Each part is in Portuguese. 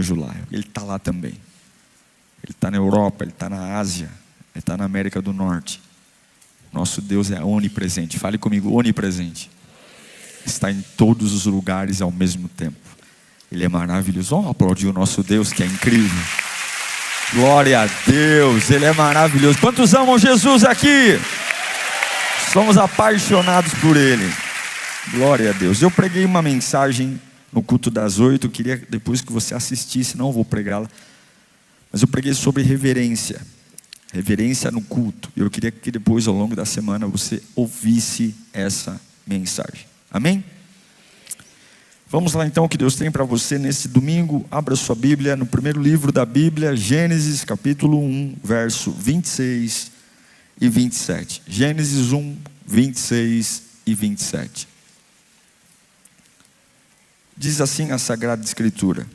anjo lá. Ele está lá também. Ele está na Europa, ele está na Ásia, ele está na América do Norte. Nosso Deus é onipresente. Fale comigo, onipresente. Está em todos os lugares ao mesmo tempo. Ele é maravilhoso. Vamos aplaudir o nosso Deus, que é incrível. Glória a Deus, Ele é maravilhoso. Quantos amam Jesus aqui? Somos apaixonados por Ele. Glória a Deus. Eu preguei uma mensagem no culto das 8. Eu queria depois que você assistisse, não vou pregá-la, mas eu preguei sobre reverência. Reverência no culto. Eu queria que depois, ao longo da semana, você ouvisse essa mensagem. Amém? Vamos lá então, o que Deus tem para você nesse domingo. Abra sua Bíblia no primeiro livro da Bíblia, Gênesis capítulo 1, verso 26 e 27. Gênesis 1, 26 e 27. Diz assim a Sagrada Escritura: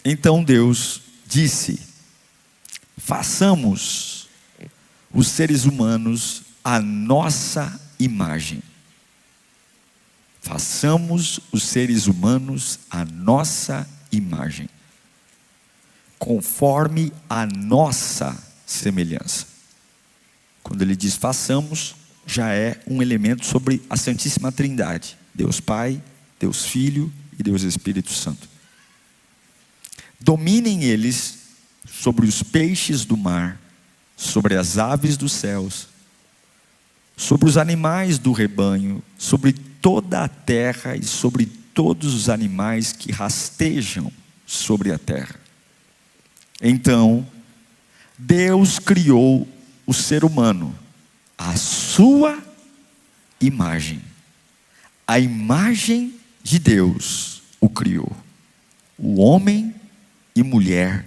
Então Deus disse: façamos os seres humanos à nossa imagem. Façamos os seres humanos à nossa imagem, conforme a nossa semelhança. Quando ele diz façamos, já é um elemento sobre a Santíssima Trindade: Deus Pai, Deus Filho e Deus Espírito Santo. Dominem eles sobre os peixes do mar, sobre as aves dos céus, sobre os animais do rebanho, sobre toda a terra e sobre todos os animais que rastejam sobre a terra. Então, Deus criou o ser humano à sua imagem. A imagem de Deus o criou. O homem e mulher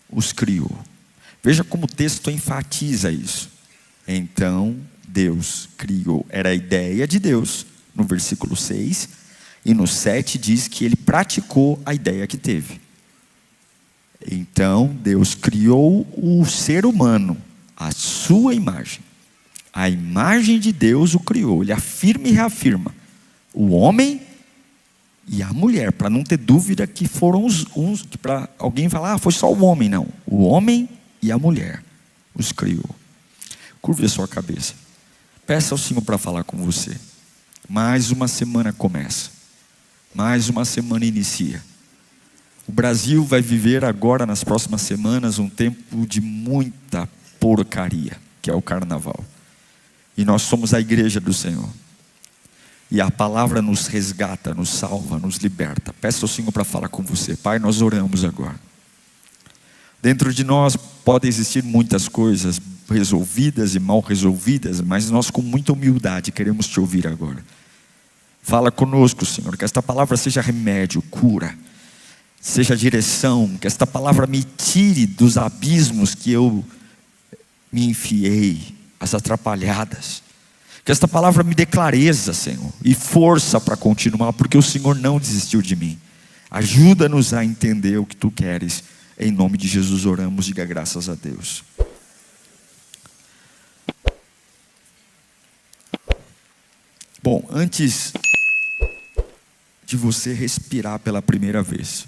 os criou. Veja como o texto enfatiza isso. Então Deus criou. Era a ideia de Deus no versículo 6. E no 7 diz que ele praticou a ideia que teve. Então Deus criou o ser humano à sua imagem. A imagem de Deus o criou. Ele afirma e reafirma: o homem e a mulher, para não ter dúvida que foram uns para alguém falar, foi só o homem. Não, o homem e a mulher os criou. Curve a sua cabeça, peça ao Senhor para falar com você. Mais uma semana começa, mais uma semana inicia. O Brasil vai viver agora, nas próximas semanas, um tempo de muita porcaria, que é o carnaval. E nós somos a igreja do Senhor. E a palavra nos resgata, nos salva, nos liberta. Peça ao Senhor para falar com você. Pai, nós oramos agora. Dentro de nós podem existir muitas coisas resolvidas e mal resolvidas, mas nós com muita humildade queremos te ouvir agora. Fala conosco, Senhor, que esta palavra seja remédio, cura, seja direção, que esta palavra me tire dos abismos que eu me enfiei, as atrapalhadas. Que esta palavra me dê clareza, Senhor, e força para continuar, porque o Senhor não desistiu de mim. Ajuda-nos a entender o que Tu queres. Em nome de Jesus oramos, diga graças a Deus. Bom, antes de você respirar pela primeira vez,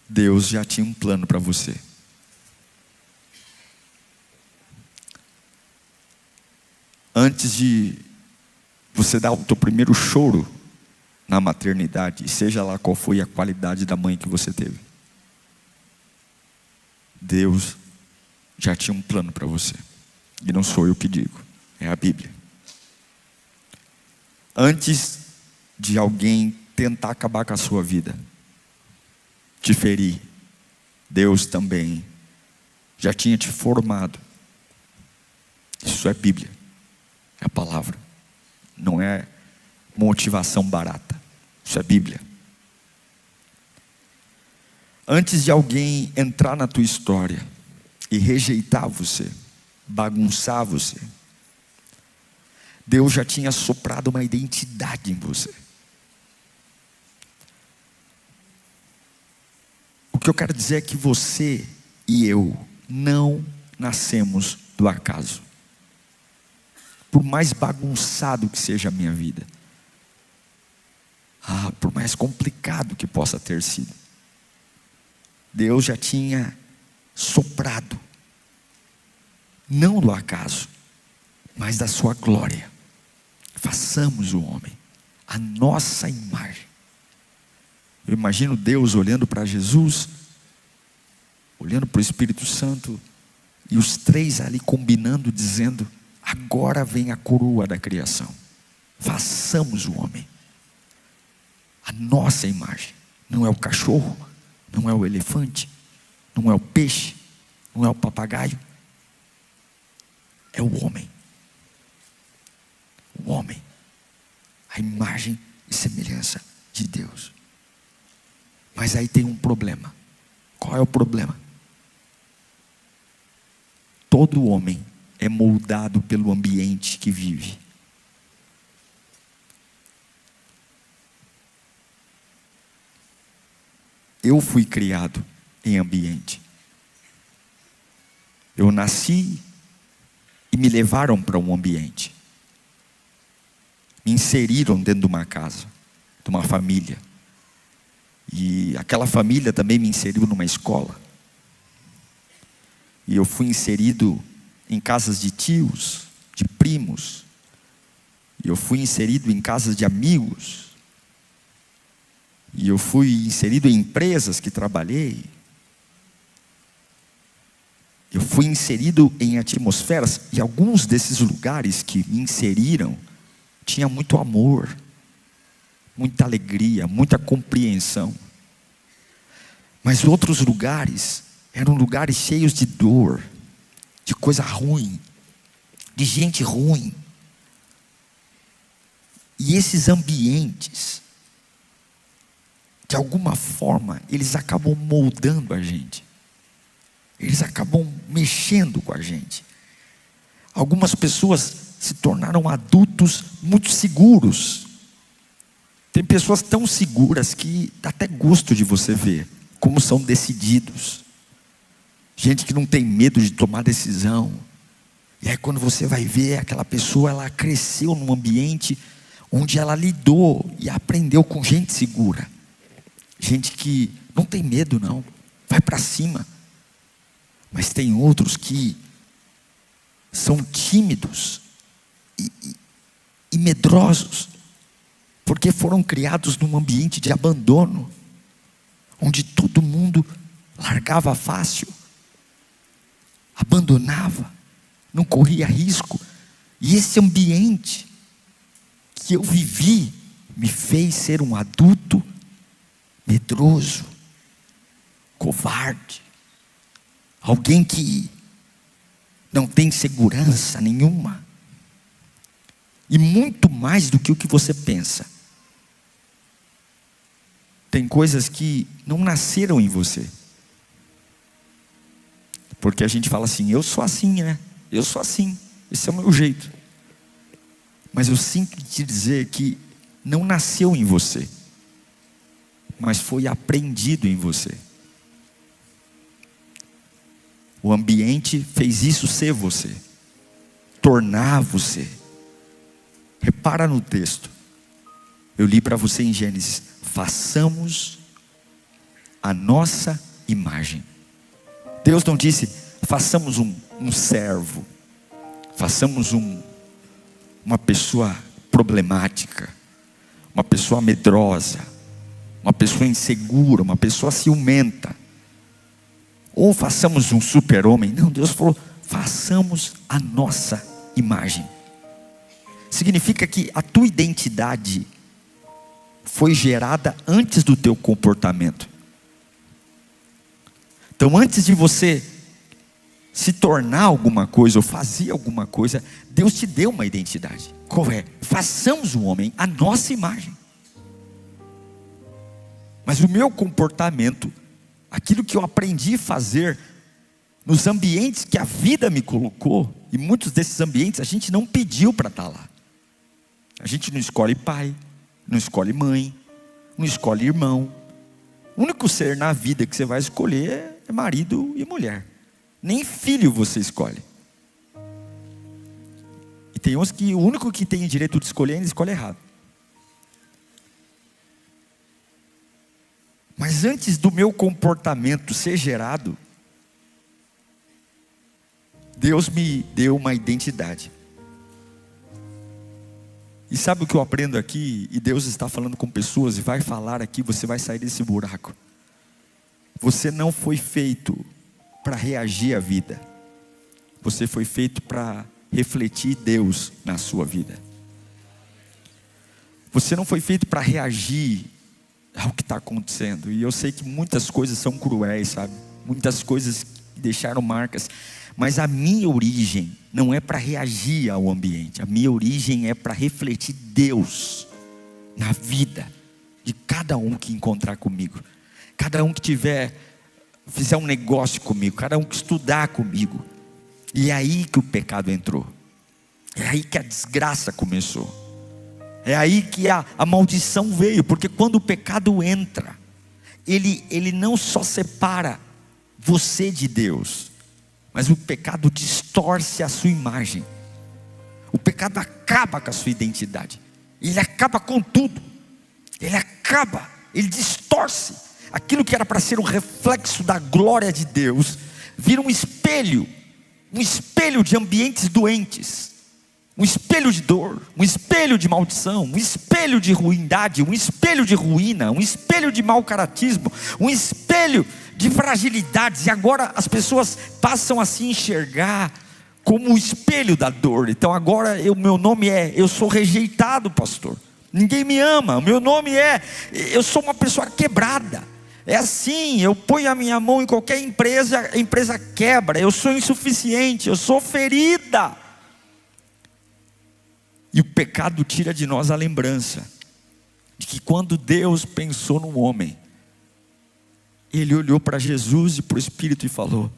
Deus já tinha um plano para você. Antes de você dar o teu primeiro choro na maternidade, seja lá qual foi a qualidade da mãe que você teve, Deus já tinha um plano para você. E não sou eu que digo, é a Bíblia. Antes de alguém tentar acabar com a sua vida, te ferir, Deus também já tinha te formado. Isso é Bíblia. É a palavra, não é motivação barata. Isso é Bíblia. Antes de alguém entrar na tua história e rejeitar você, bagunçar você, Deus já tinha soprado uma identidade em você. O que eu quero dizer é que você e eu não nascemos do acaso. Por mais bagunçado que seja a minha vida, Por mais complicado que possa ter sido, Deus já tinha soprado, não do acaso, mas da sua glória. Façamos o homem a nossa imagem. Eu imagino Deus olhando para Jesus, olhando para o Espírito Santo, e os três ali combinando, dizendo: agora vem a coroa da criação. Façamos o homem a nossa imagem. Não é o cachorro, não é o elefante, não é o peixe, não é o papagaio, é o homem. O homem, a imagem e semelhança de Deus. Mas aí tem um problema. Qual é o problema? Todo homem é moldado pelo ambiente que vive. Eu fui criado em ambiente. Eu nasci e me levaram para um ambiente. Me inseriram dentro de uma casa, de uma família. E aquela família também me inseriu numa escola. E eu fui inserido em casas de tios, de primos. E eu fui inserido em casas de amigos. E eu fui inserido em empresas que trabalhei. Eu fui inserido em atmosferas. E alguns desses lugares que me inseriram tinha muito amor, muita alegria, muita compreensão. Mas outros lugares eram lugares cheios de dor, de coisa ruim, de gente ruim. E esses ambientes, de alguma forma, eles acabam moldando a gente. Eles acabam mexendo com a gente. Algumas pessoas se tornaram adultos muito seguros. Tem pessoas tão seguras que dá até gosto de você ver como são decididos. Gente que não tem medo de tomar decisão. E aí quando você vai ver, aquela pessoa, ela cresceu num ambiente onde ela lidou e aprendeu com gente segura. Gente que não tem medo não, vai para cima. Mas tem outros que são tímidos e medrosos, porque foram criados num ambiente de abandono, onde todo mundo largava fácil, abandonava, não corria risco. E esse ambiente que eu vivi me fez ser um adulto medroso, covarde, alguém que não tem segurança nenhuma. E muito mais do que o que você pensa. Tem coisas que não nasceram em você. Porque a gente fala assim: eu sou assim, né? Eu sou assim, esse é o meu jeito. Mas eu sinto te dizer que não nasceu em você, mas foi aprendido em você. O ambiente fez isso ser você, tornar você. Repara no texto. Eu li para você em Gênesis: façamos a nossa imagem. Deus não disse: façamos um servo, façamos uma pessoa problemática, uma pessoa medrosa, uma pessoa insegura, uma pessoa ciumenta, ou façamos um super-homem. Não, Deus falou: façamos a nossa imagem. Significa que a tua identidade foi gerada antes do teu comportamento. Então, antes de você se tornar alguma coisa ou fazer alguma coisa, Deus te deu uma identidade. Qual é? Façamos o homem a nossa imagem. Mas o meu comportamento, aquilo que eu aprendi a fazer nos ambientes que a vida me colocou, e muitos desses ambientes a gente não pediu para estar lá. A gente não escolhe pai, não escolhe mãe, não escolhe irmão. O único ser na vida que você vai escolher é marido e mulher. Nem filho você escolhe. E tem uns que o único que tem o direito de escolher, ele escolhe errado. Mas antes do meu comportamento ser gerado, Deus me deu uma identidade. E sabe o que eu aprendo aqui? E Deus está falando com pessoas e vai falar aqui, você vai sair desse buraco. Você não foi feito para reagir à vida. Você foi feito para refletir Deus na sua vida. Você não foi feito para reagir ao que está acontecendo. E eu sei que muitas coisas são cruéis, sabe? Muitas coisas deixaram marcas. Mas a minha origem não é para reagir ao ambiente. A minha origem é para refletir Deus na vida de cada um que encontrar comigo. Cada um que fizer um negócio comigo. Cada um que estudar comigo. E é aí que o pecado entrou. É aí que a desgraça começou. É aí que a maldição veio. Porque quando o pecado entra, ele não só separa você de Deus, mas o pecado distorce a sua imagem. O pecado acaba com a sua identidade. Ele acaba com tudo. Ele distorce. Aquilo que era para ser um reflexo da glória de Deus, vira um espelho de ambientes doentes. Um espelho de dor, um espelho de maldição, um espelho de ruindade, um espelho de ruína, um espelho de mau caratismo, um espelho de fragilidades. E agora as pessoas passam a se enxergar como o espelho da dor. Então agora meu nome é, eu sou rejeitado, pastor. Ninguém me ama. O meu nome é, eu sou uma pessoa quebrada. É assim, eu ponho a minha mão em qualquer empresa, a empresa quebra. Eu sou insuficiente, eu sou ferida. E o pecado tira de nós a lembrança de que quando Deus pensou no homem, Ele olhou para Jesus e para o Espírito e falou: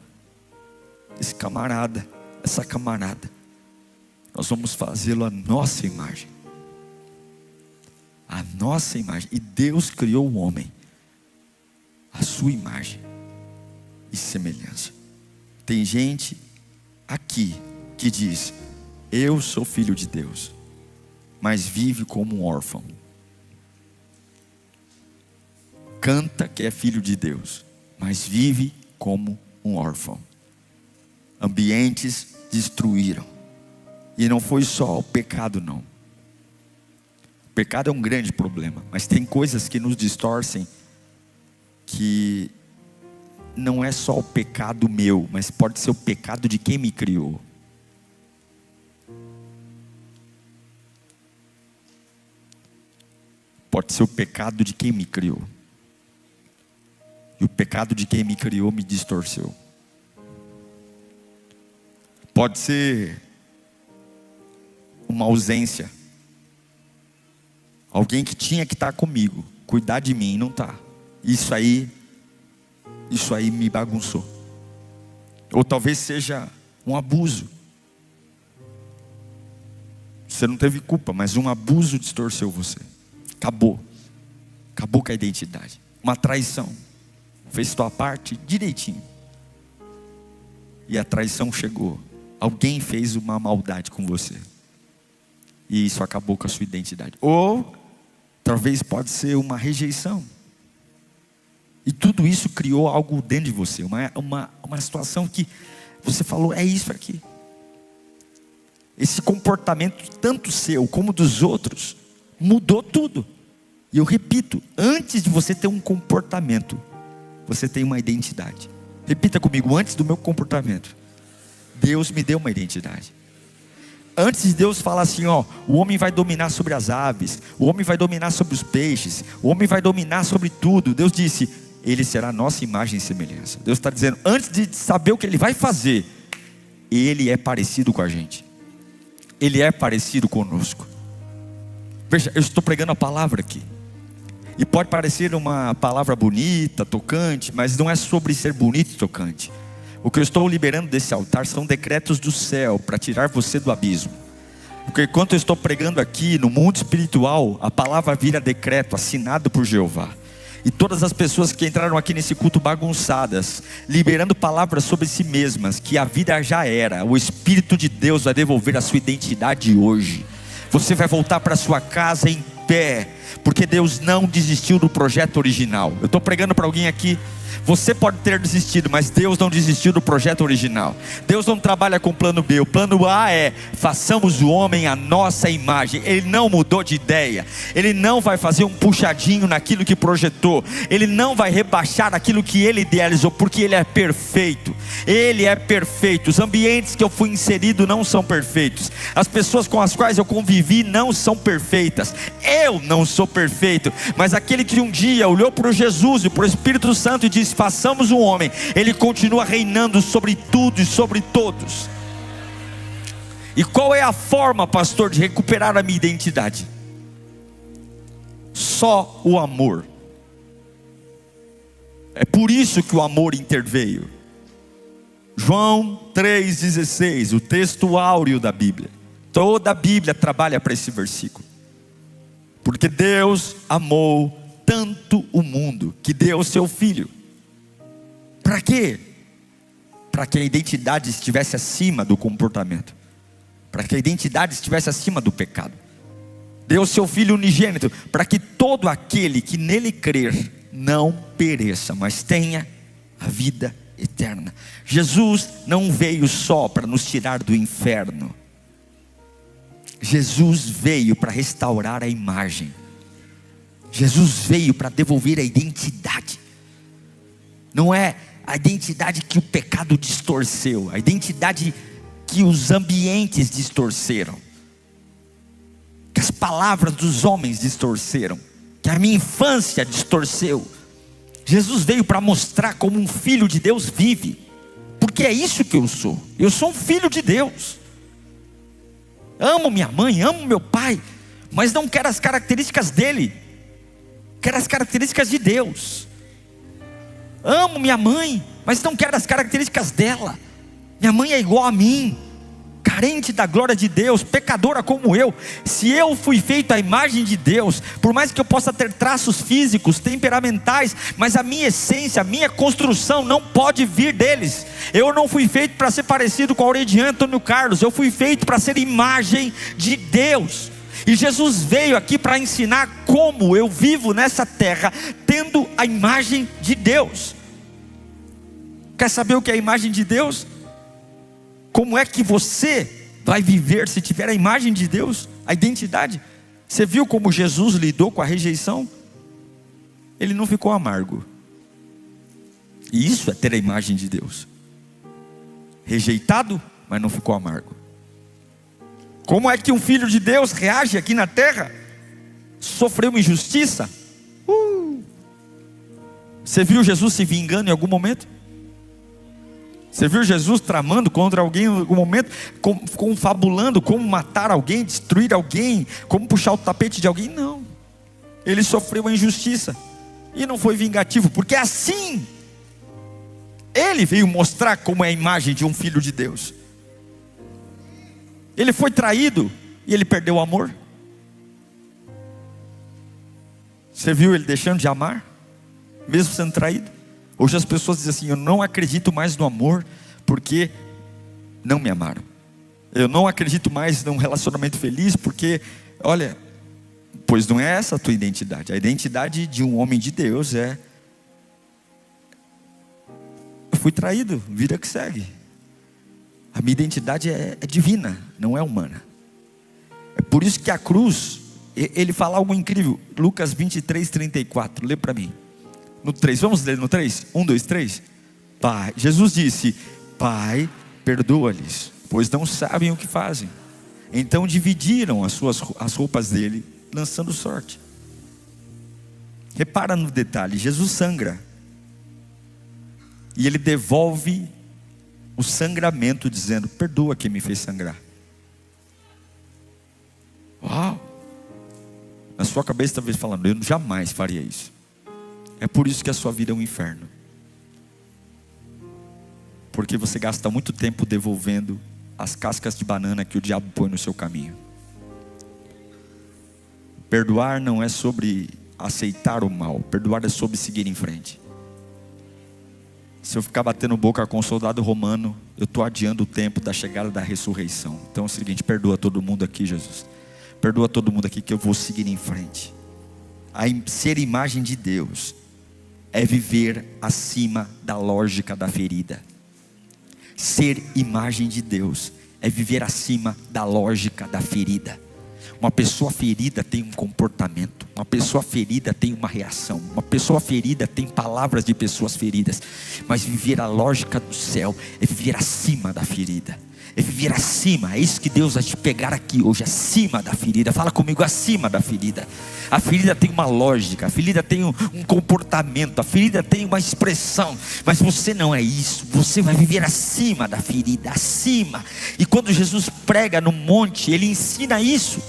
essa camarada, nós vamos fazê-lo à nossa imagem. A nossa imagem. E Deus criou o homem à sua imagem e semelhança. Tem gente aqui que diz: eu sou filho de Deus, mas vive como um órfão. Canta que é filho de Deus, mas vive como um órfão. Ambientes destruíram. E não foi só o pecado, não. O pecado é um grande problema, mas tem coisas que nos distorcem, que não é só o pecado meu, mas pode ser o pecado de quem me criou. Pode ser o pecado de quem me criou. E o pecado de quem me criou me distorceu. Pode ser uma ausência. Alguém que tinha que estar comigo, cuidar de mim e não está. Isso aí me bagunçou. Ou talvez seja um abuso. Você não teve culpa, mas um abuso distorceu você. Acabou com a identidade. Uma traição, fez tua parte direitinho, e a traição chegou. Alguém fez uma maldade com você, e isso acabou com a sua identidade. Ou talvez pode ser uma rejeição, e tudo isso criou algo dentro de você, uma situação que você falou: é isso aqui. Esse comportamento, tanto seu como dos outros, mudou tudo. E eu repito, antes de você ter um comportamento, você tem uma identidade. Repita comigo: antes do meu comportamento, Deus me deu uma identidade. Antes de Deus falar assim, o homem vai dominar sobre as aves, o homem vai dominar sobre os peixes, o homem vai dominar sobre tudo, Deus disse: ele será a nossa imagem e semelhança. Deus está dizendo, antes de saber o que ele vai fazer, ele é parecido com a gente. Ele é parecido conosco. Veja, eu estou pregando a palavra aqui. E pode parecer uma palavra bonita, tocante, mas não é sobre ser bonito e tocante. O que eu estou liberando desse altar são decretos do céu para tirar você do abismo. Porque enquanto eu estou pregando aqui no mundo espiritual, a palavra vira decreto assinado por Jeová. E todas as pessoas que entraram aqui nesse culto bagunçadas, liberando palavras sobre si mesmas, que a vida já era, o Espírito de Deus vai devolver a sua identidade hoje. Você vai voltar para sua casa em pé, Porque Deus não desistiu do projeto original. Eu estou pregando para alguém aqui. Você pode ter desistido, mas Deus não desistiu do projeto original. Deus não trabalha com plano B. O plano A é: façamos o homem à nossa imagem. Ele não mudou de ideia. Ele não vai fazer um puxadinho naquilo que projetou. Ele não vai rebaixar aquilo que ele idealizou, porque ele é perfeito. Ele é perfeito. Os ambientes que eu fui inserido não são perfeitos. As pessoas com as quais eu convivi não são perfeitas. Eu não sou perfeito, mas aquele que um dia olhou para Jesus e para o Espírito Santo e disse: façamos um homem, ele continua reinando sobre tudo e sobre todos. E qual é a forma, pastor, de recuperar a minha identidade? Só o amor. É por isso que o amor interveio. João 3,16, o texto áureo da Bíblia. Toda a Bíblia trabalha para esse versículo. Porque Deus amou tanto o mundo, que deu o seu Filho. Para quê? Para que a identidade estivesse acima do comportamento, para que a identidade estivesse acima do pecado. Deu o seu Filho unigênito, para que todo aquele que nele crer não pereça, mas tenha a vida eterna. Jesus não veio só para nos tirar do inferno. Jesus veio para restaurar a imagem. Jesus veio para devolver a identidade. Não é a identidade que o pecado distorceu, a identidade que os ambientes distorceram, que as palavras dos homens distorceram, que a minha infância distorceu. Jesus veio para mostrar como um filho de Deus vive, porque é isso que eu sou. Eu sou um filho de Deus. Amo minha mãe, amo meu pai, mas não quero as características dele, quero as características de Deus. Amo minha mãe, mas não quero as características dela. Minha mãe é igual a mim, carente da glória de Deus, pecadora como eu. Se eu fui feito à imagem de Deus, por mais que eu possa ter traços físicos, temperamentais, mas a minha essência, a minha construção não pode vir deles. Eu não fui feito para ser parecido com Aureliano Antônio Carlos. Eu fui feito para ser imagem de Deus. E Jesus veio aqui para ensinar como eu vivo nessa terra, tendo a imagem de Deus. Quer saber o que é a imagem de Deus? Como é que você vai viver se tiver a imagem de Deus, a identidade? Você viu como Jesus lidou com a rejeição? Ele não ficou amargo. E isso é ter a imagem de Deus. Rejeitado, mas não ficou amargo. Como é que um filho de Deus reage aqui na terra? Sofreu uma injustiça? Você viu Jesus se vingando em algum momento? Você viu Jesus tramando contra alguém em algum momento? Confabulando como matar alguém, destruir alguém, como puxar o tapete de alguém? Não. Ele sofreu a injustiça e não foi vingativo, porque assim ele veio mostrar como é a imagem de um filho de Deus. Ele foi traído e ele perdeu o amor. Você viu ele deixando de amar, mesmo sendo traído? Hoje as pessoas dizem assim: eu não acredito mais no amor, porque não me amaram. Eu não acredito mais num relacionamento feliz, porque, olha, pois não é essa a tua identidade. A identidade de um homem de Deus é: eu fui traído, vida que segue. A minha identidade é divina, não é humana. É por isso que a cruz, ele fala algo incrível. Lucas 23:34, lê para mim. No 3, vamos ler no 3? 1, 2, 3. Pai, Jesus disse: Pai, perdoa-lhes, pois não sabem o que fazem. Então dividiram as roupas dele, lançando sorte. Repara no detalhe, Jesus sangra. E ele devolve o sangramento dizendo: perdoa quem me fez sangrar. Uau! Na sua cabeça talvez falando: eu jamais faria isso. É por isso que a sua vida é um inferno, porque você gasta muito tempo devolvendo as cascas de banana que o diabo põe no seu caminho. Perdoar não é sobre aceitar o mal, perdoar é sobre seguir em frente. Se eu ficar batendo boca com o soldado romano, eu estou adiando o tempo da chegada da ressurreição. Então é o seguinte: perdoa todo mundo aqui, Jesus. Perdoa todo mundo aqui, que eu vou seguir em frente. Ser imagem de Deus é viver acima da lógica da ferida. Ser imagem de Deus é viver acima da lógica da ferida. Uma pessoa ferida tem um comportamento, uma pessoa ferida tem uma reação, uma pessoa ferida tem palavras de pessoas feridas. Mas viver a lógica do céu é viver acima da ferida, é viver acima. É isso que Deus vai te pegar aqui hoje, acima da ferida. Fala comigo, acima da ferida. A ferida tem uma lógica, a ferida tem um comportamento, a ferida tem uma expressão. Mas você não é isso, você vai viver acima da ferida, acima. E quando Jesus prega no monte, Ele ensina isso.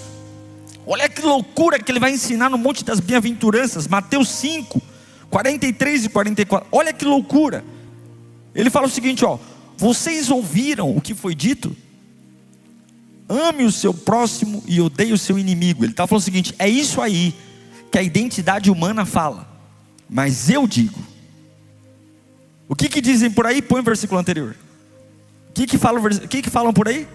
Olha que loucura que Ele vai ensinar no monte das bem-aventuranças, Mateus 5, 43 e 44, olha que loucura. Ele fala o seguinte, ó: vocês ouviram o que foi dito? Ame o seu próximo e odeie o seu inimigo. Ele está falando o seguinte: é isso aí que a identidade humana fala, mas eu digo. O que dizem por aí? Põe o versículo anterior. O que falam por aí?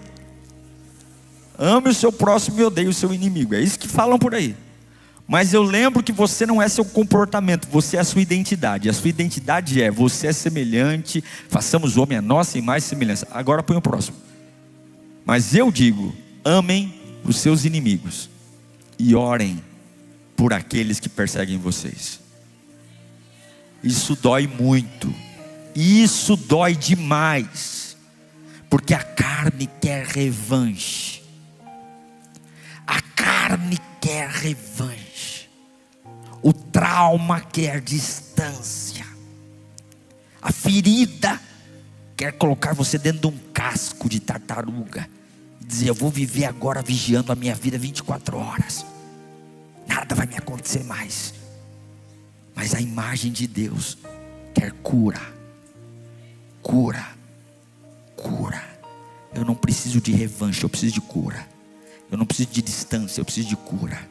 Ame o seu próximo e odeie o seu inimigo. É isso que falam por aí. Mas eu lembro que você não é seu comportamento, você é a sua identidade. A sua identidade é: você é semelhante, façamos o homem a nossa imagem e semelhança. Agora põe o próximo. Mas eu digo: amem os seus inimigos e orem por aqueles que perseguem vocês. Isso dói muito. Isso dói demais. Porque a carne quer revanche. A carne quer revanche. O trauma quer distância. A ferida quer colocar você dentro de um casco de tartaruga e dizer: eu vou viver agora vigiando a minha vida 24 horas. Nada vai me acontecer mais. Mas a imagem de Deus quer cura. Cura. Cura. Eu não preciso de revanche, eu preciso de cura. Eu não preciso de distância, eu preciso de cura.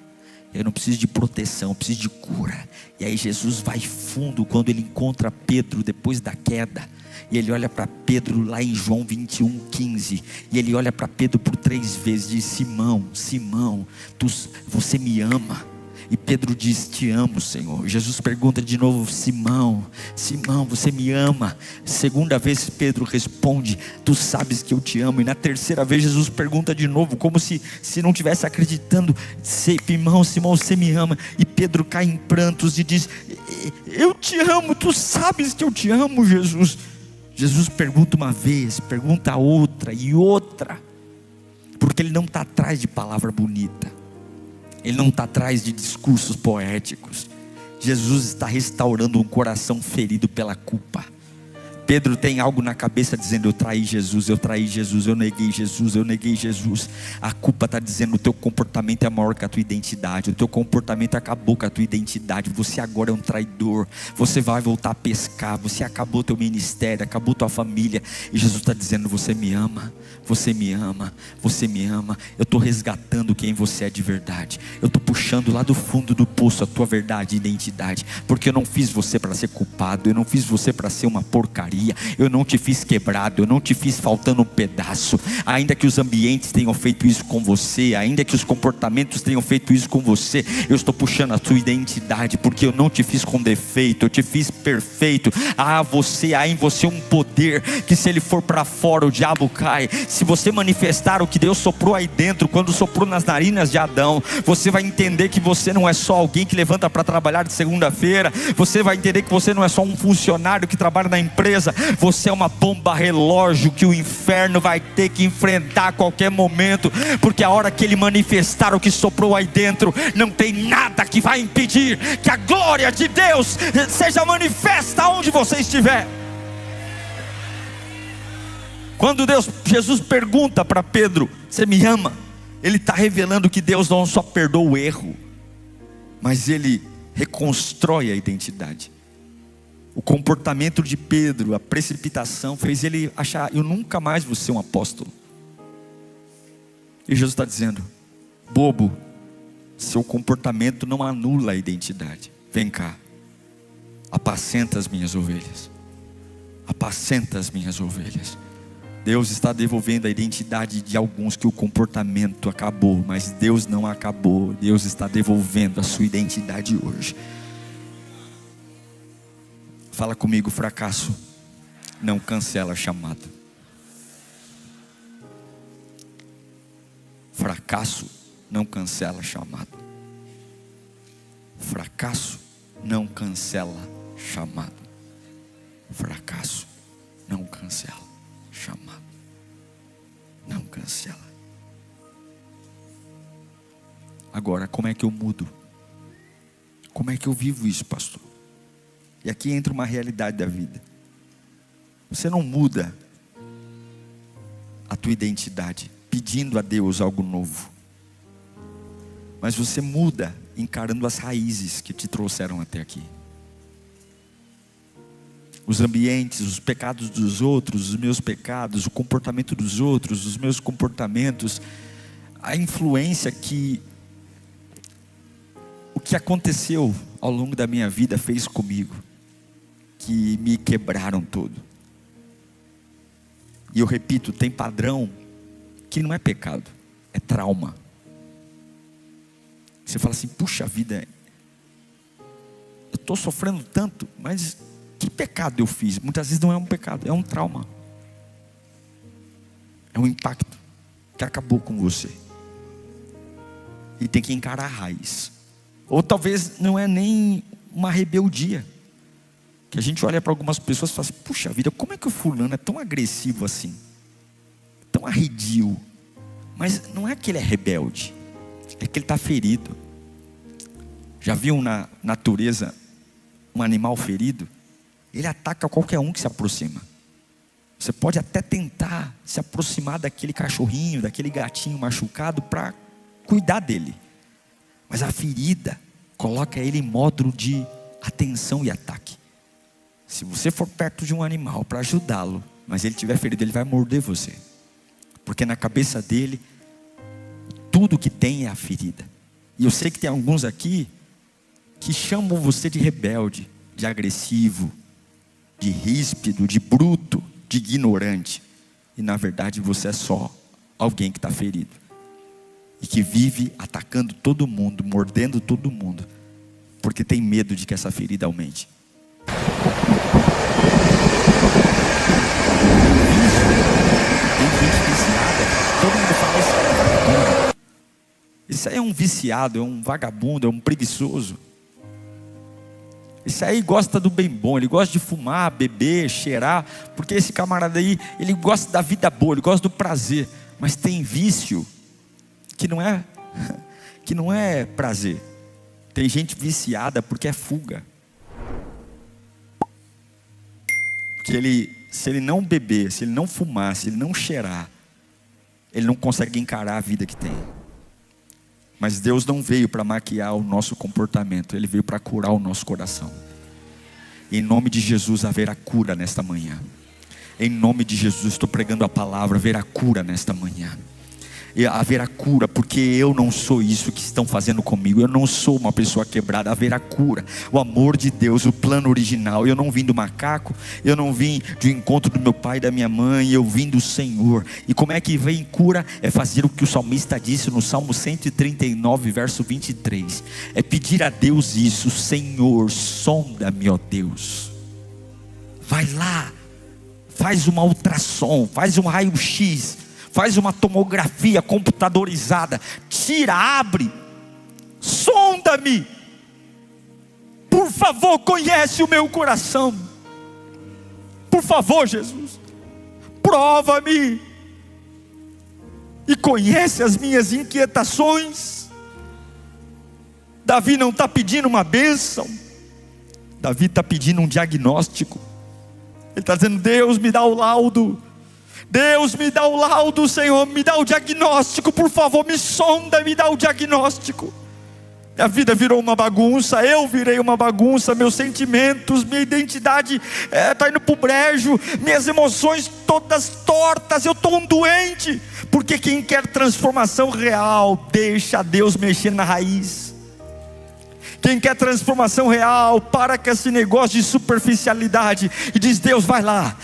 Eu não preciso de proteção, eu preciso de cura. E aí Jesus vai fundo quando Ele encontra Pedro depois da queda. E Ele olha para Pedro lá em João 21:15. E Ele olha para Pedro por 3 vezes e diz: Simão, Simão, você me ama? E Pedro diz: te amo, Senhor. Jesus pergunta de novo: Simão, Simão, você me ama? Segunda vez Pedro responde: tu sabes que eu te amo. E na terceira vez Jesus pergunta de novo, como se não estivesse acreditando: Simão, Simão, você me ama? E Pedro cai em prantos e diz: eu te amo, tu sabes que eu te amo, Jesus. Jesus pergunta uma vez, pergunta outra e outra, porque Ele não está atrás de palavra bonita. Ele não está atrás de discursos poéticos. Jesus está restaurando um coração ferido pela culpa. Pedro tem algo na cabeça dizendo: eu traí Jesus, eu traí Jesus, eu neguei Jesus, eu neguei Jesus. A culpa está dizendo: o teu comportamento é maior que a tua identidade, o teu comportamento acabou com a tua identidade, você agora é um traidor, você vai voltar a pescar, você acabou teu ministério, acabou tua família. E Jesus está dizendo: você me ama, você me ama, você me ama. Eu estou resgatando quem você é de verdade. Eu estou puxando lá do fundo do poço a tua verdade e identidade, porque eu não fiz você para ser culpado, eu não fiz você para ser uma porcaria, eu não te fiz quebrado, eu não te fiz faltando um pedaço. Ainda que os ambientes tenham feito isso com você, ainda que os comportamentos tenham feito isso com você, eu estou puxando a tua identidade, porque eu não te fiz com defeito, eu te fiz perfeito. Há em você um poder que, se ele for para fora, o diabo cai. Se você manifestar o que Deus soprou aí dentro, quando soprou nas narinas de Adão, você vai entender que você não é só alguém que levanta para trabalhar de segunda-feira. Você vai entender que você não é só um funcionário que trabalha na empresa. Você é uma bomba relógio que o inferno vai ter que enfrentar a qualquer momento, porque a hora que ele manifestar o que soprou aí dentro, não tem nada que vai impedir que a glória de Deus seja manifesta onde você estiver. Quando Jesus pergunta para Pedro: você me ama? Ele está revelando que Deus não só perdoa o erro, mas Ele reconstrói a identidade. O comportamento de Pedro, a precipitação, fez ele achar: eu nunca mais vou ser um apóstolo. E Jesus está dizendo: bobo, seu comportamento não anula a identidade. Vem cá, apacenta as minhas ovelhas. Apacenta as minhas ovelhas. Deus está devolvendo a identidade de alguns que o comportamento acabou, mas Deus não acabou. Deus está devolvendo a sua identidade hoje. Fala comigo: fracasso não cancela chamado. Fracasso não cancela chamado. Fracasso não cancela chamado. Fracasso não cancela chamado. Não cancela. Agora, como é que eu mudo? Como é que eu vivo isso, pastor? E aqui entra uma realidade da vida. Você não muda a tua identidade pedindo a Deus algo novo, mas você muda encarando as raízes que te trouxeram até aqui. Os ambientes, os pecados dos outros, os meus pecados, o comportamento dos outros, os meus comportamentos, a influência que o que aconteceu ao longo da minha vida fez comigo, que me quebraram todo. E eu repito, tem padrão que não é pecado, é trauma. Você fala assim: puxa vida, eu estou sofrendo tanto, mas que pecado eu fiz? Muitas vezes não é um pecado, é um trauma. É um impacto que acabou com você. E tem que encarar a raiz. Ou talvez não é nem uma rebeldia, que a gente olha para algumas pessoas e fala assim: puxa vida, como é que o fulano é tão agressivo assim? Tão arredio. Mas não é que ele é rebelde, é que ele está ferido. Já viu na natureza um animal ferido? Ele ataca qualquer um que se aproxima. Você pode até tentar se aproximar daquele cachorrinho, daquele gatinho machucado para cuidar dele, mas a ferida coloca ele em modo de atenção e ataque. Se você for perto de um animal para ajudá-lo, mas ele estiver ferido, ele vai morder você, porque na cabeça dele tudo que tem é a ferida. E eu sei que tem alguns aqui que chamam você de rebelde, de agressivo, de ríspido, de bruto, de ignorante. E na verdade você é só alguém que está ferido, e que vive atacando todo mundo, mordendo todo mundo, porque tem medo de que essa ferida aumente. Tem gente viciada, todo mundo fala isso é vagabundo. Isso aí é um viciado, é um vagabundo, é um preguiçoso. Esse aí gosta do bem bom, ele gosta de fumar, beber, cheirar, porque esse camarada aí, ele gosta da vida boa, ele gosta do prazer. Mas tem vício que não é prazer. Tem gente viciada porque é fuga. Porque se ele não beber, se ele não fumar, se ele não cheirar, ele não consegue encarar a vida que tem. Mas Deus não veio para maquiar o nosso comportamento, Ele veio para curar o nosso coração. Em nome de Jesus haverá cura nesta manhã. Em nome de Jesus estou pregando a palavra, haverá cura nesta manhã. E haverá cura, porque eu não sou isso que estão fazendo comigo. Eu não sou uma pessoa quebrada. Haverá cura, o amor de Deus, o plano original. Eu não vim do macaco, eu não vim do encontro do meu pai e da minha mãe, eu vim do Senhor. E como é que vem cura? É fazer o que o salmista disse no Salmo 139, verso 23. É pedir a Deus isso: Senhor, sonda-me, ó Deus. Vai lá, faz uma ultrassom, faz um raio-x, faz uma tomografia computadorizada, tira, abre, sonda-me, por favor, conhece o meu coração, por favor, Jesus, prova-me, e conhece as minhas inquietações. Davi não está pedindo uma bênção, Davi está pedindo um diagnóstico. Ele está dizendo: Deus, me dá o laudo, Deus, me dá o laudo, Senhor, me dá o diagnóstico, por favor, me sonda, me dá o diagnóstico. A vida virou uma bagunça, eu virei uma bagunça, meus sentimentos, minha identidade está indo para o brejo, minhas emoções todas tortas, eu estou um doente. Porque quem quer transformação real, deixa Deus mexer na raiz. Quem quer transformação real, para com esse negócio de superficialidade e diz: Deus, vai lá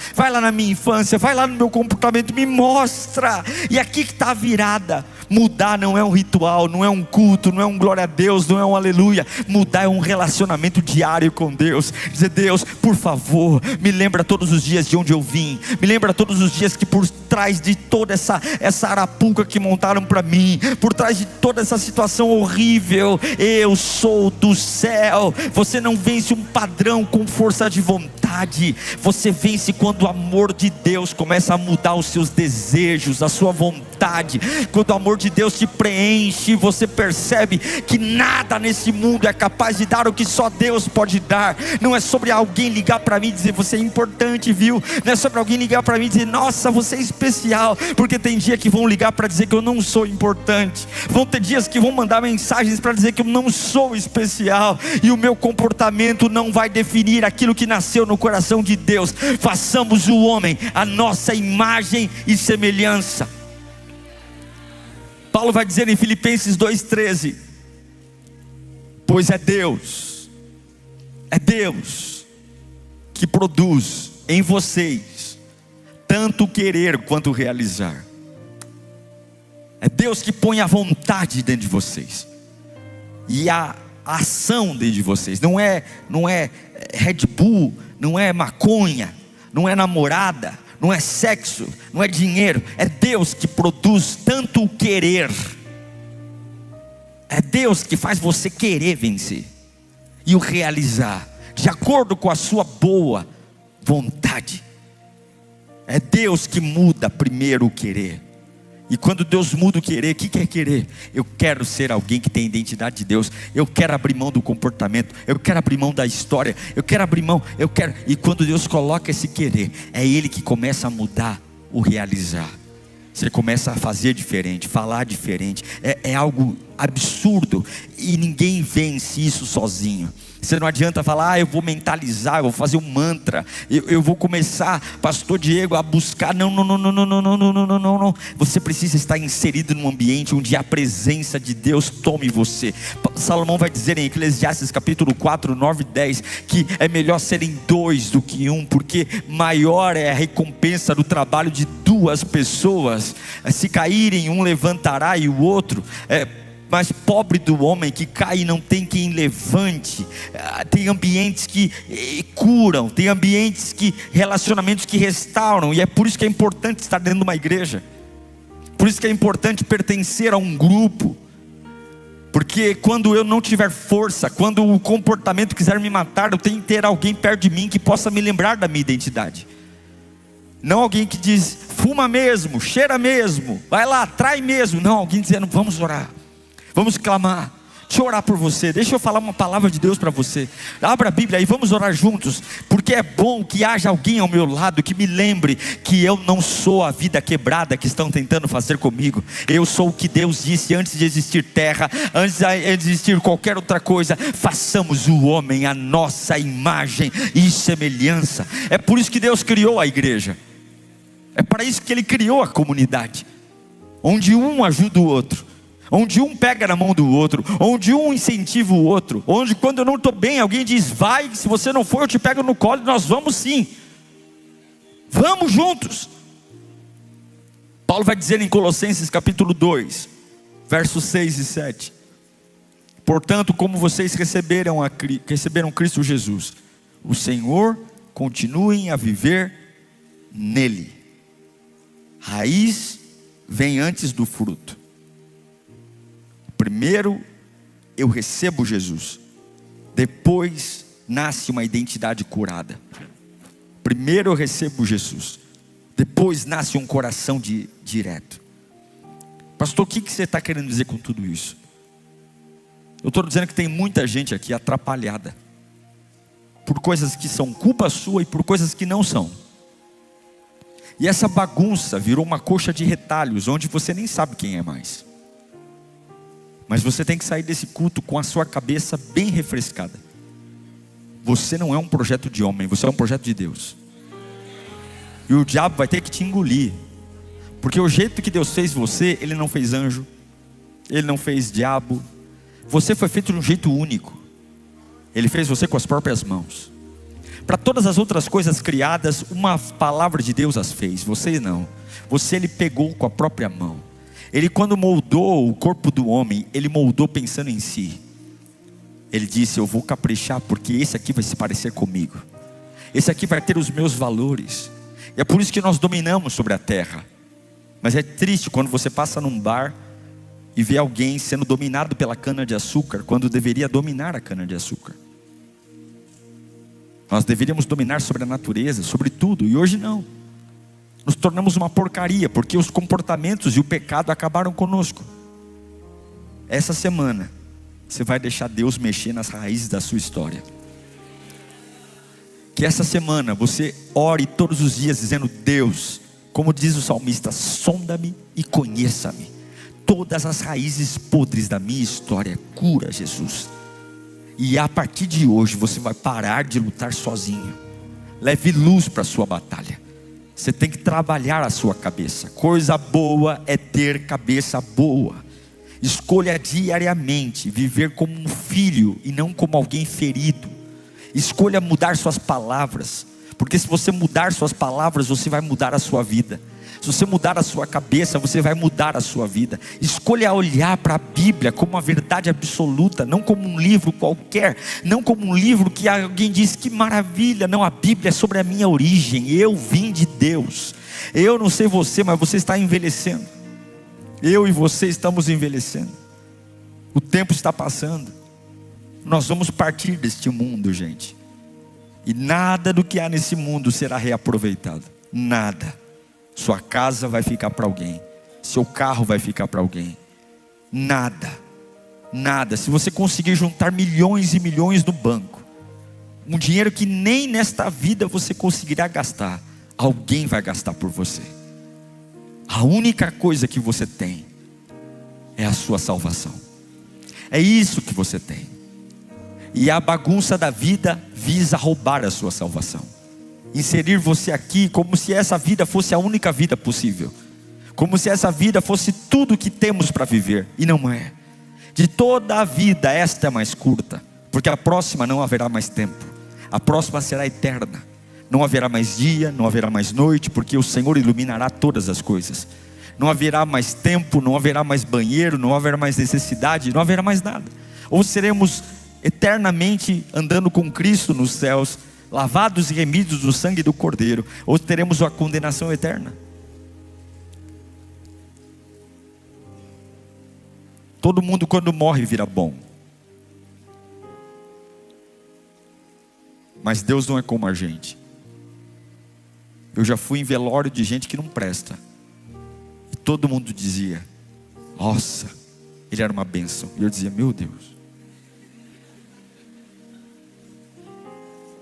na minha infância, vai lá no meu comportamento, me mostra. E aqui que está a virada. Mudar não é um ritual, não é um culto, não é um glória a Deus, não é um aleluia. Mudar é um relacionamento diário com Deus. Dizer: Deus, por favor, me lembra todos os dias de onde eu vim, me lembra todos os dias que por trás de toda essa arapuca que montaram para mim, por trás de toda essa situação horrível, eu sou do céu. Você não vence um padrão com força de vontade, você vence quando o amor de Deus começa a mudar os seus desejos, a sua vontade. Quando o amor de Deus te preenche, você percebe que nada nesse mundo é capaz de dar o que só Deus pode dar. Não é sobre alguém ligar para mim e dizer: você é importante, viu? Não é sobre alguém ligar para mim e dizer: nossa, você é especial. Porque tem dia que vão ligar para dizer que eu não sou importante, vão ter dias que vão mandar mensagens para dizer que eu não sou especial, e o meu comportamento não vai definir aquilo que nasceu no coração de Deus. Façamos o homem a nossa imagem e semelhança. Paulo vai dizer em Filipenses 2,13: pois é Deus que produz em vocês tanto o querer quanto o realizar. É Deus que põe a vontade dentro de vocês e a ação dentro de vocês. Não é Red Bull, não é maconha, não é namorada, não é sexo, não é dinheiro. É Deus que produz tanto o querer. É Deus que faz você querer vencer e o realizar de acordo com a sua boa vontade. É Deus que muda primeiro o querer. E quando Deus muda o querer, o que é querer? Eu quero ser alguém que tem a identidade de Deus. Eu quero abrir mão do comportamento, eu quero abrir mão da história, eu quero abrir mão, E quando Deus coloca esse querer, é Ele que começa a mudar o realizar. Você começa a fazer diferente, falar diferente. É algo absurdo, e ninguém vence isso sozinho. Você não adianta falar: eu vou mentalizar, eu vou fazer um mantra, eu vou começar, pastor Diego, a buscar. Não. Você precisa estar inserido num ambiente onde a presença de Deus tome você. Salomão vai dizer em Eclesiastes capítulo 4, 9 e 10, que é melhor serem dois do que um, porque maior é a recompensa do trabalho de duas pessoas. Se caírem, um levantará e o outro mas pobre do homem que cai e não tem quem levante. Tem ambientes que curam, tem ambientes relacionamentos que restauram. E é por isso que é importante estar dentro de uma igreja, por isso que é importante pertencer a um grupo. Porque quando eu não tiver força, quando o comportamento quiser me matar, eu tenho que ter alguém perto de mim que possa me lembrar da minha identidade. Não alguém que diz: fuma mesmo, cheira mesmo, vai lá, trai mesmo. Não, alguém dizendo: vamos orar, vamos clamar, deixa eu orar por você, deixa eu falar uma palavra de Deus para você. Abra a Bíblia e vamos orar juntos. Porque é bom que haja alguém ao meu lado que me lembre que eu não sou a vida quebrada que estão tentando fazer comigo. Eu sou o que Deus disse antes de existir terra, antes de existir qualquer outra coisa: façamos o homem a nossa imagem e semelhança. É por isso que Deus criou a igreja, é para isso que Ele criou a comunidade, onde um ajuda o outro, onde um pega na mão do outro, onde um incentiva o outro, onde quando eu não estou bem, alguém diz: vai, se você não for eu te pego no colo, e nós vamos sim, vamos juntos. Paulo vai dizer em Colossenses capítulo 2, versos 6 e 7: portanto, como vocês receberam Cristo Jesus, o Senhor, continuem a viver nele. Raiz vem antes do fruto. Primeiro eu recebo Jesus, depois nasce uma identidade curada. Primeiro eu recebo Jesus, depois nasce um coração direto. Pastor, o que você está querendo dizer com tudo isso? Eu estou dizendo que tem muita gente aqui atrapalhada por coisas que são culpa sua e por coisas que não são. E essa bagunça virou uma coxa de retalhos, onde você nem sabe quem é mais. Mas você tem que sair desse culto com a sua cabeça bem refrescada. Você não é um projeto de homem, você é um projeto de Deus. E o diabo vai ter que te engolir. Porque o jeito que Deus fez você, Ele não fez anjo, Ele não fez diabo. Você foi feito de um jeito único. Ele fez você com as próprias mãos. Para todas as outras coisas criadas, uma palavra de Deus as fez, você não. Você Ele pegou com a própria mão. Ele, quando moldou o corpo do homem, Ele moldou pensando em si. Ele disse: eu vou caprichar, porque esse aqui vai se parecer comigo, esse aqui vai ter os meus valores. E é por isso que nós dominamos sobre a terra. Mas é triste quando você passa num bar e vê alguém sendo dominado pela cana-de-açúcar, quando deveria dominar a cana-de-açúcar. Nós deveríamos dominar sobre a natureza, sobre tudo, e hoje não. Nos tornamos uma porcaria, porque os comportamentos e o pecado acabaram conosco. Essa semana, você vai deixar Deus mexer nas raízes da sua história. Que essa semana você ore todos os dias dizendo: Deus, como diz o salmista, sonda-me e conheça-me. Todas as raízes podres da minha história, cura, Jesus. E a partir de hoje você vai parar de lutar sozinho. Leve luz para a sua batalha. Você tem que trabalhar a sua cabeça. Coisa boa é ter cabeça boa. Escolha diariamente viver como um filho e não como alguém ferido. Escolha mudar suas palavras, porque se você mudar suas palavras, você vai mudar a sua vida. Se você mudar a sua cabeça, você vai mudar a sua vida. Escolha olhar para a Bíblia como uma verdade absoluta, não como um livro qualquer, não como um livro que alguém diz que maravilha. Não, a Bíblia é sobre a minha origem. Eu vim de Deus. Eu não sei você, mas você está envelhecendo. Eu e você estamos envelhecendo. O tempo está passando. Nós vamos partir deste mundo, gente. E nada do que há nesse mundo será reaproveitado. Nada. Sua casa vai ficar para alguém. Seu carro vai ficar para alguém. Nada. Nada. Se você conseguir juntar milhões e milhões no banco, um dinheiro que nem nesta vida você conseguirá gastar, alguém vai gastar por você. A única coisa que você tem é a sua salvação. É isso que você tem. E a bagunça da vida visa roubar a sua salvação. Inserir você aqui como se essa vida fosse a única vida possível. Como se essa vida fosse tudo que temos para viver. E não é. De toda a vida, esta é mais curta. Porque a próxima não haverá mais tempo. A próxima será eterna. Não haverá mais dia, não haverá mais noite, porque o Senhor iluminará todas as coisas. Não haverá mais tempo, não haverá mais banheiro, não haverá mais necessidade, não haverá mais nada. Ou seremos eternamente andando com Cristo nos céus, lavados e remidos do sangue do Cordeiro, ou teremos a condenação eterna. Todo mundo quando morre vira bom. Mas Deus não é como a gente. Eu já fui em velório de gente que não presta. E todo mundo dizia: nossa, ele era uma bênção. E eu dizia: meu Deus.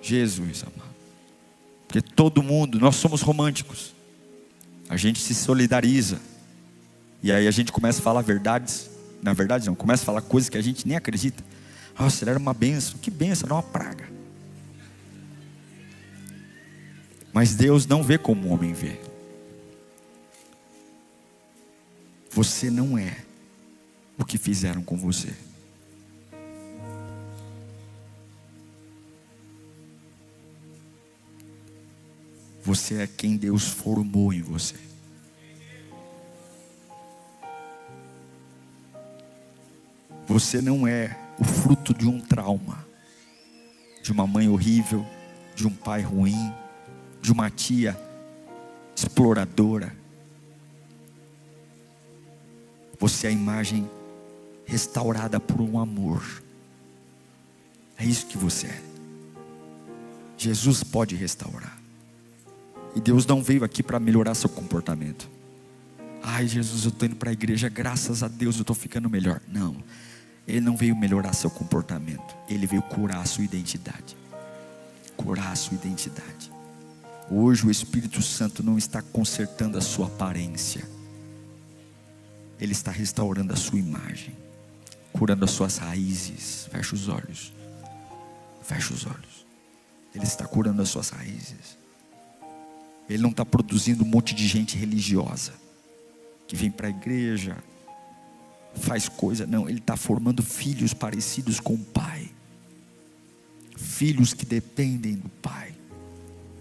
Jesus amado. Porque todo mundo, nós somos românticos. A gente se solidariza. E aí a gente começa a falar verdades. Na verdade não, começa a falar coisas que a gente nem acredita. Nossa, ele era uma bênção. Que bênção, não uma praga. Mas Deus não vê como o homem vê. Você não é o que fizeram com você. Você é quem Deus formou em você. Você não é o fruto de um trauma, de uma mãe horrível, de um pai ruim, de uma tia exploradora. Você é a imagem restaurada por um amor. É isso que você é. Jesus pode restaurar. E Deus não veio aqui para melhorar seu comportamento. Ai, Jesus, eu estou indo para a igreja, graças a Deus eu estou ficando melhor. Não, Ele não veio melhorar seu comportamento. Ele veio curar a sua identidade. Curar a sua identidade. Hoje o Espírito Santo não está consertando a sua aparência. Ele está restaurando a sua imagem. Curando as suas raízes. Fecha os olhos. Fecha os olhos. Ele está curando as suas raízes. Ele não está produzindo um monte de gente religiosa que vem para a igreja, faz coisa. Não, Ele está formando filhos parecidos com o Pai. filhos que dependem do Pai.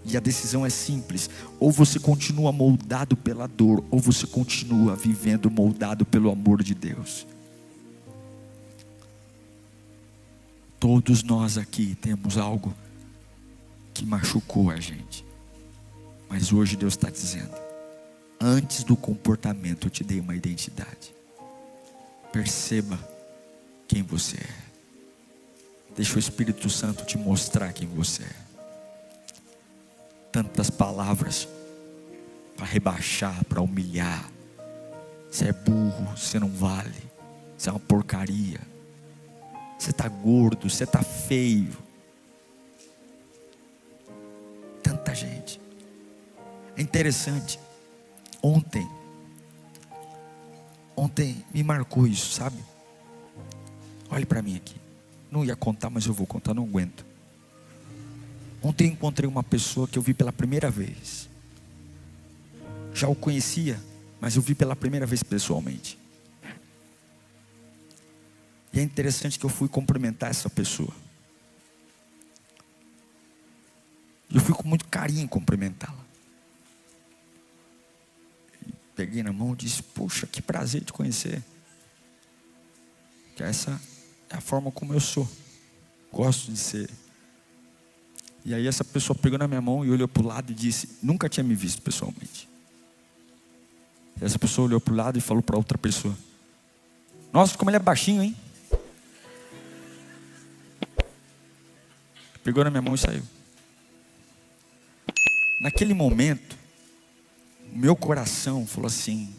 E a decisão é simples: ou você continua moldado pela dor, ou você continua vivendo moldado pelo amor de Deus. Todos nós aqui temos algo que machucou a gente, mas hoje Deus está dizendo: antes do comportamento eu te dei uma identidade. Perceba quem você é. Deixa o Espírito Santo te mostrar quem você é. Tantas palavras para rebaixar, para humilhar. Você é burro, você não vale, você é uma porcaria, você está gordo, você está feio. Tanta gente. É interessante. Ontem me marcou isso, sabe? Olhe para mim aqui. Não ia contar, mas eu vou contar, não aguento. Ontem encontrei uma pessoa que eu vi pela primeira vez. Já o conhecia, mas eu vi pela primeira vez pessoalmente. E é interessante que eu fui cumprimentar essa pessoa. Eu fui com muito carinho cumprimentá-la. Peguei na mão e disse: poxa, que prazer te conhecer. Que essa é a forma como eu sou. Gosto de ser. E aí essa pessoa pegou na minha mão e olhou para o lado e disse: nunca tinha me visto pessoalmente. E essa pessoa olhou para o lado e falou para outra pessoa: nossa, como ele é baixinho, hein? Pegou na minha mão e saiu. Naquele momento, o meu coração falou assim: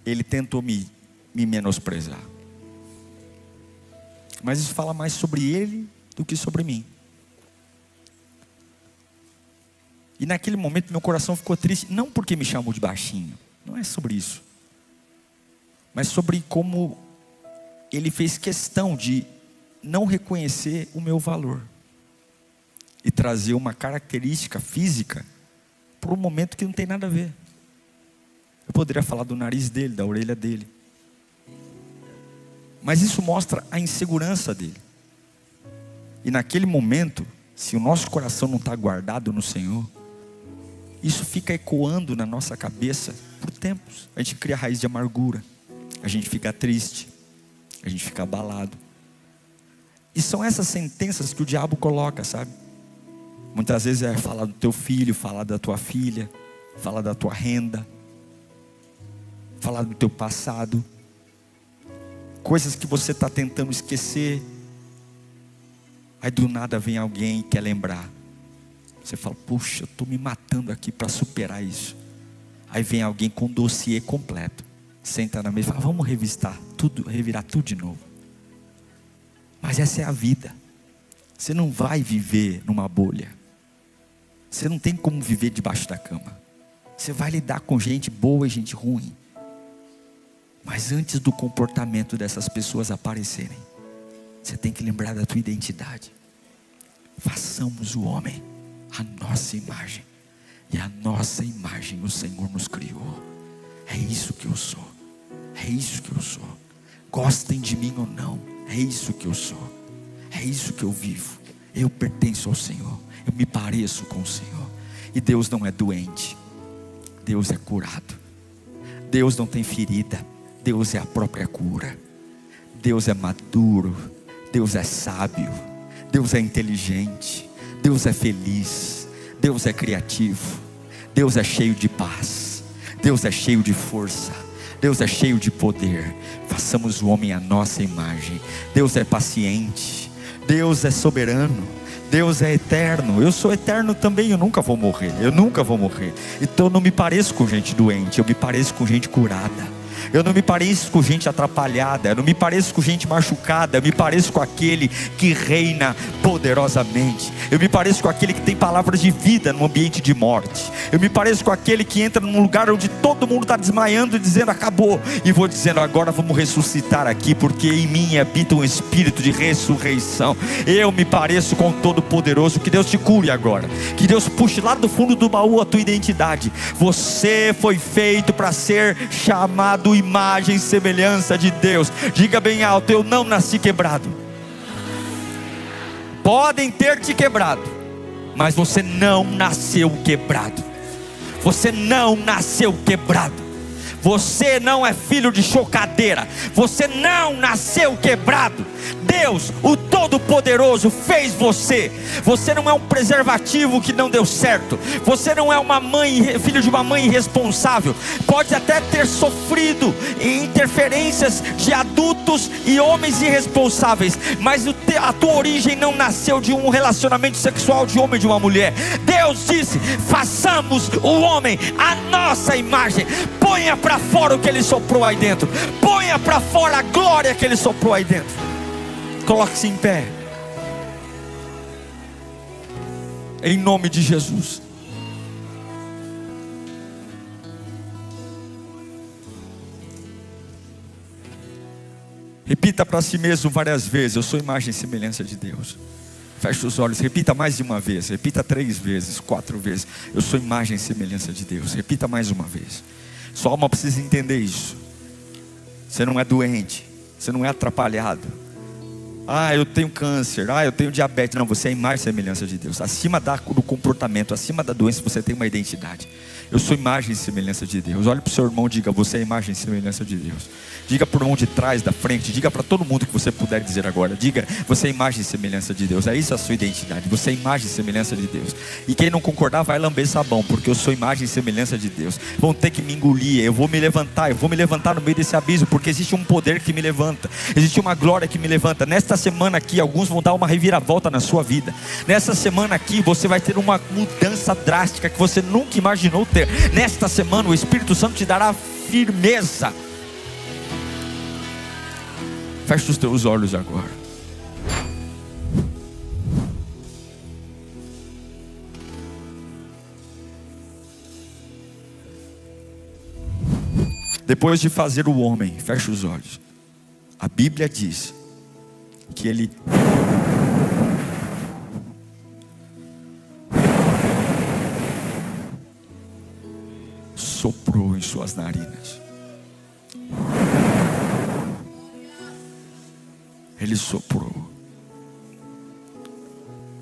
ele tentou me menosprezar. Mas isso fala mais sobre ele do que sobre mim. E naquele momento meu coração ficou triste, não porque me chamou de baixinho, não é sobre isso, mas sobre como ele fez questão de não reconhecer o meu valor e trazer uma característica física por um momento que não tem nada a ver. Eu poderia falar do nariz dele, da orelha dele, mas isso mostra a insegurança dele. E naquele momento, se o nosso coração não está guardado no Senhor, isso fica ecoando na nossa cabeça por tempos. A gente cria raiz de amargura, a gente fica triste, a gente fica abalado. E são essas sentenças que o diabo coloca, sabe? Muitas vezes é falar do teu filho, falar da tua filha, falar da tua renda, falar do teu passado, coisas que você está tentando esquecer. Aí do nada vem alguém e quer lembrar. Você fala: puxa, eu estou me matando aqui para superar isso. Aí vem alguém com um dossiê completo, senta na mesa e fala: vamos revistar tudo, revirar tudo de novo. Mas essa é a vida. Você não vai viver numa bolha. Você não tem como viver debaixo da cama. Você vai lidar com gente boa e gente ruim. Mas antes do comportamento dessas pessoas aparecerem, você tem que lembrar da tua identidade. Façamos o homem a nossa imagem, e a nossa imagem o Senhor nos criou. É isso que eu sou. É isso que eu sou. Gostem de mim ou não, é isso que eu sou. É isso que eu vivo. Eu pertenço ao Senhor. Eu me pareço com o Senhor. E Deus não é doente. Deus é curado. Deus não tem ferida. Deus é a própria cura. Deus é maduro. Deus é sábio. Deus é inteligente. Deus é feliz. Deus é criativo. Deus é cheio de paz. Deus é cheio de força. Deus é cheio de poder. Façamos o homem à nossa imagem. Deus é paciente. Deus é soberano. Deus é eterno. Eu sou eterno também, eu nunca vou morrer. Eu nunca vou morrer. Então eu não me pareço com gente doente, eu me pareço com gente curada. Eu não me pareço com gente atrapalhada, eu não me pareço com gente machucada, eu me pareço com aquele que reina poderosamente. Eu me pareço com aquele que tem palavras de vida no ambiente de morte. Eu me pareço com aquele que entra num lugar onde todo mundo está desmaiando e dizendo acabou, e vou dizendo agora vamos ressuscitar aqui, porque em mim habita um espírito de ressurreição. Eu me pareço com o Todo-Poderoso. Que Deus te cure agora, que Deus puxe lá do fundo do baú a tua identidade. Você foi feito para ser chamado imagem e semelhança de Deus. Diga bem alto: eu não nasci quebrado. podem ter te quebrado, mas você não nasceu quebrado. Você não nasceu quebrado. Você não é filho de chocadeira. Você não nasceu quebrado. Deus, o Todo-Poderoso, fez você. Você não é um preservativo que não deu certo. Você não é uma mãe, filho de uma mãe irresponsável. Pode até ter sofrido interferências de adultos e homens irresponsáveis, mas a tua origem não nasceu de um relacionamento sexual de homem e de uma mulher. Deus disse: façamos o homem à nossa imagem. Ponha para fora o que Ele soprou aí dentro. Ponha para fora a glória que Ele soprou aí dentro. Coloque-se em pé, em nome de Jesus. Repita para si mesmo várias vezes: eu sou imagem e semelhança de Deus. Feche os olhos, repita mais de uma vez, repita 3 vezes, 4 vezes: eu sou imagem e semelhança de Deus. Repita mais uma vez. Sua alma precisa entender isso. Você não é doente, você não é atrapalhado. Eu tenho câncer, eu tenho diabetes. Não, você é a imagem e semelhança de Deus. Acima do comportamento, acima da doença, você tem uma identidade. Eu sou imagem e semelhança de Deus. Olhe para o seu irmão e diga: você é a imagem e semelhança de Deus. Diga para o irmão de trás, da frente. Diga para todo mundo que você puder dizer agora. Diga: você é a imagem e semelhança de Deus. É isso a sua identidade. Você é a imagem e semelhança de Deus. E quem não concordar vai lamber sabão, porque eu sou imagem e semelhança de Deus. Vão ter que me engolir. Eu vou me levantar no meio desse abismo, porque existe um poder que me levanta. Existe uma glória que me levanta. Nesta semana aqui, alguns vão dar uma reviravolta na sua vida. Nessa semana aqui, você vai ter uma mudança drástica que você nunca imaginou ter. Nesta semana, o Espírito Santo te dará firmeza. Feche os teus olhos agora. Depois de fazer o homem, feche os olhos. A Bíblia diz que ele soprou em suas narinas. Ele soprou.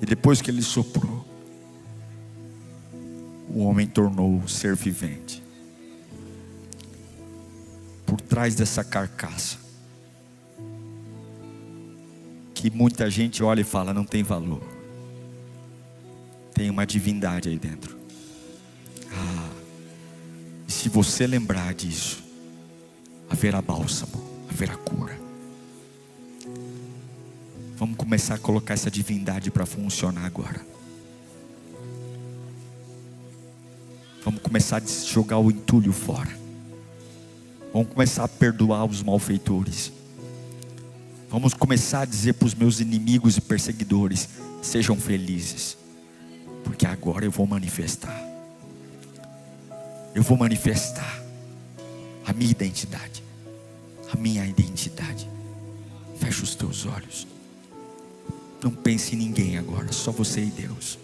E depois que ele soprou, o homem tornou um ser vivente. Por trás dessa carcaça, que muita gente olha e fala: não tem valor, tem uma divindade aí dentro. E se você lembrar disso, haverá bálsamo, haverá cura. Vamos começar a colocar essa divindade para funcionar agora. Vamos começar a jogar o entulho fora. Vamos começar a perdoar os malfeitores. Vamos começar a dizer para os meus inimigos e perseguidores: sejam felizes, porque agora eu vou manifestar. Eu vou manifestar a minha identidade. A minha identidade. Fecha os teus olhos. Não pense em ninguém agora, só você e Deus.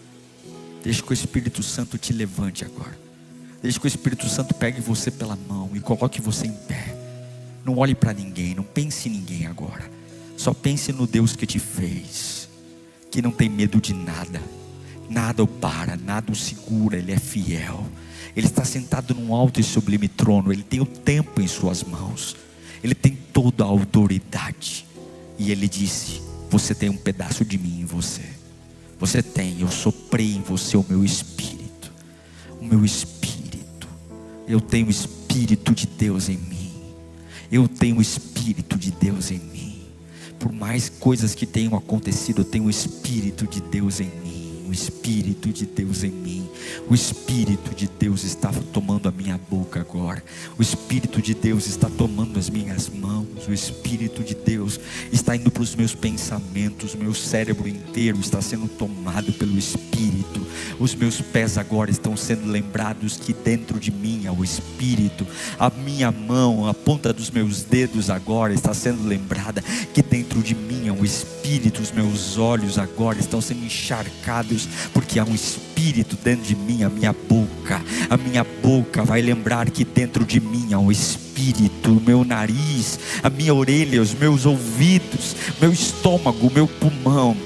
Deixa que o Espírito Santo te levante agora. Deixa que o Espírito Santo pegue você pela mão e coloque você em pé. Não olhe para ninguém, não pense em ninguém agora. Só pense no Deus que te fez, que não tem medo de nada. Nada o para, nada o segura. Ele é fiel. Ele está sentado num alto e sublime trono. Ele tem o tempo em suas mãos. Ele tem toda a autoridade. E Ele disse: você tem um pedaço de mim em você. Você tem, eu soprei em você o meu Espírito. O meu Espírito. Eu tenho o Espírito de Deus em mim. Eu tenho o Espírito de Deus em mim. Por mais coisas que tenham acontecido, eu tenho o Espírito de Deus em mim. O Espírito de Deus em mim. O Espírito de Deus está tomando a minha boca agora. O Espírito de Deus está tomando as minhas mãos. O Espírito de Deus está indo para os meus pensamentos. O meu cérebro inteiro está sendo tomado pelo Espírito. Os meus pés agora estão sendo lembrados que dentro de mim é o Espírito. A minha mão, a ponta dos meus dedos agora está sendo lembrada que dentro de mim é o Espírito. Os meus olhos agora estão sendo encharcados porque há um Espírito dentro de mim. A minha boca vai lembrar que dentro de mim há um Espírito. O meu nariz, a minha orelha, os meus ouvidos, meu estômago, meu pulmão,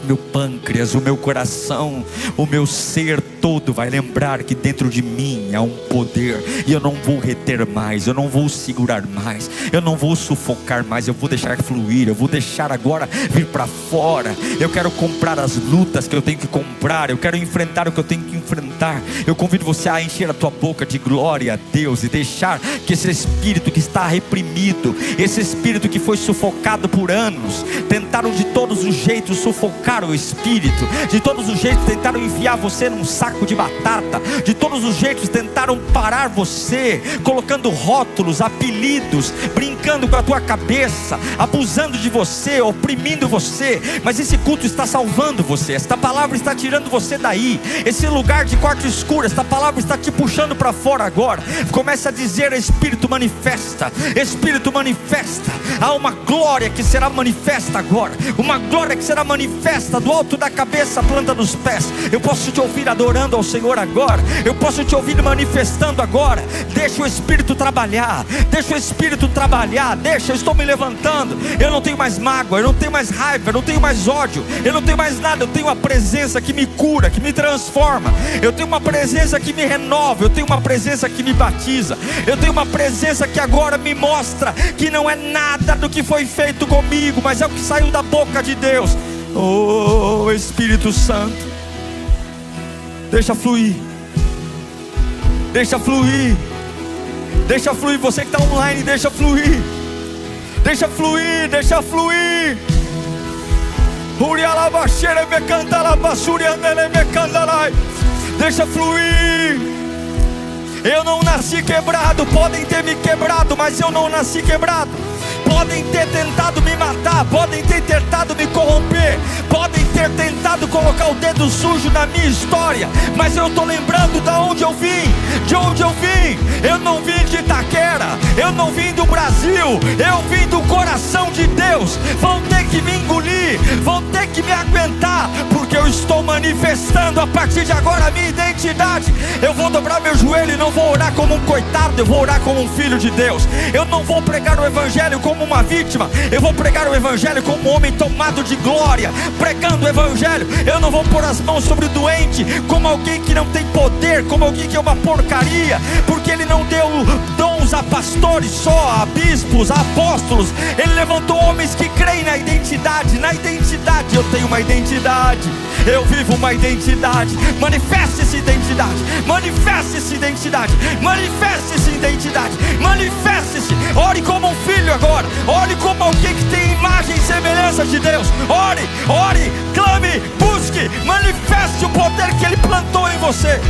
meu pâncreas, o meu coração, o meu ser todo vai lembrar que dentro de mim há um poder, e eu não vou reter mais, eu não vou segurar mais, eu não vou sufocar mais, eu vou deixar fluir, eu vou deixar agora vir para fora. Eu quero comprar as lutas que eu tenho que comprar, eu quero enfrentar o que eu tenho que enfrentar. Eu convido você a encher a tua boca de glória a Deus e deixar que esse espírito que está reprimido, esse espírito que foi sufocado por anos, tentaram de todos os jeitos sufocar o espírito, de todos os jeitos tentaram enfiar você num saco de batata, de todos os jeitos tentaram parar você, colocando rótulos, apelidos, brincando com a tua cabeça, abusando de você, oprimindo você. Mas esse culto está salvando você, esta palavra está tirando você daí, esse lugar de quarto escuro, esta palavra está te puxando para fora agora. Começa a dizer: Espírito manifesta, Espírito manifesta. Há uma glória que será manifesta agora, uma glória que será manifesta do alto da cabeça à planta dos pés. Eu posso te ouvir adorando ao Senhor agora, eu posso te ouvir manifestando agora. Deixa o Espírito trabalhar, deixa o Espírito trabalhar, deixa. Eu estou me levantando, eu não tenho mais mágoa, eu não tenho mais raiva, eu não tenho mais ódio, eu não tenho mais nada. Eu tenho uma presença que me cura, que me transforma, eu tenho uma presença que me renova, eu tenho uma presença que me batiza, eu tenho uma presença que agora me mostra que não é nada do que foi feito comigo, mas é o que saiu da boca de Deus. Oh Espírito Santo, deixa fluir, deixa fluir, deixa fluir. Você que está online, deixa fluir, deixa fluir, deixa fluir. Deixa fluir. Eu não nasci quebrado, podem ter me quebrado, mas eu não nasci quebrado. Podem ter tentado me matar, podem ter tentado me corromper, podem ter tentado colocar o dedo sujo na minha história, mas eu estou lembrando de onde eu vim, de onde eu vim. Eu não vim de Itaquera, eu não vim do Brasil, eu vim do coração de Deus. Vão ter que me engolir, vão ter que me aguentar, porque eu estou manifestando a partir de agora a minha identidade. Eu vou dobrar meu joelho e não vou orar como um coitado, eu vou orar como um filho de Deus. Eu não vou pregar o evangelho como uma vítima, eu vou pregar o evangelho como um homem tomado de glória, pregando o evangelho. Eu não vou pôr as mãos sobre o doente como alguém que não tem poder, como alguém que é uma porcaria, porque ele não deu dons a pastores só, a bispos, a apóstolos. Ele levantou homens que creem na identidade. Na identidade, eu tenho uma identidade, eu vivo uma identidade. Manifeste essa identidade, manifeste essa identidade, manifeste essa identidade, manifeste-se. Ore como um filho agora, ore como alguém que tem imagem e semelhança de Deus. Ore, ore, clame, busque, manifeste o poder que Ele plantou em você.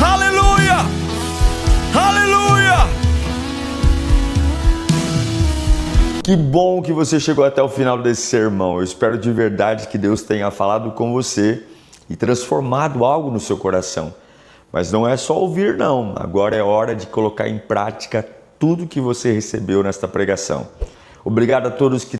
Aleluia, aleluia. Que bom que você chegou até o final desse sermão. Eu espero de verdade que Deus tenha falado com você e transformado algo no seu coração. Mas não é só ouvir não, agora é hora de colocar em prática tudo que você recebeu nesta pregação. Obrigado a todos que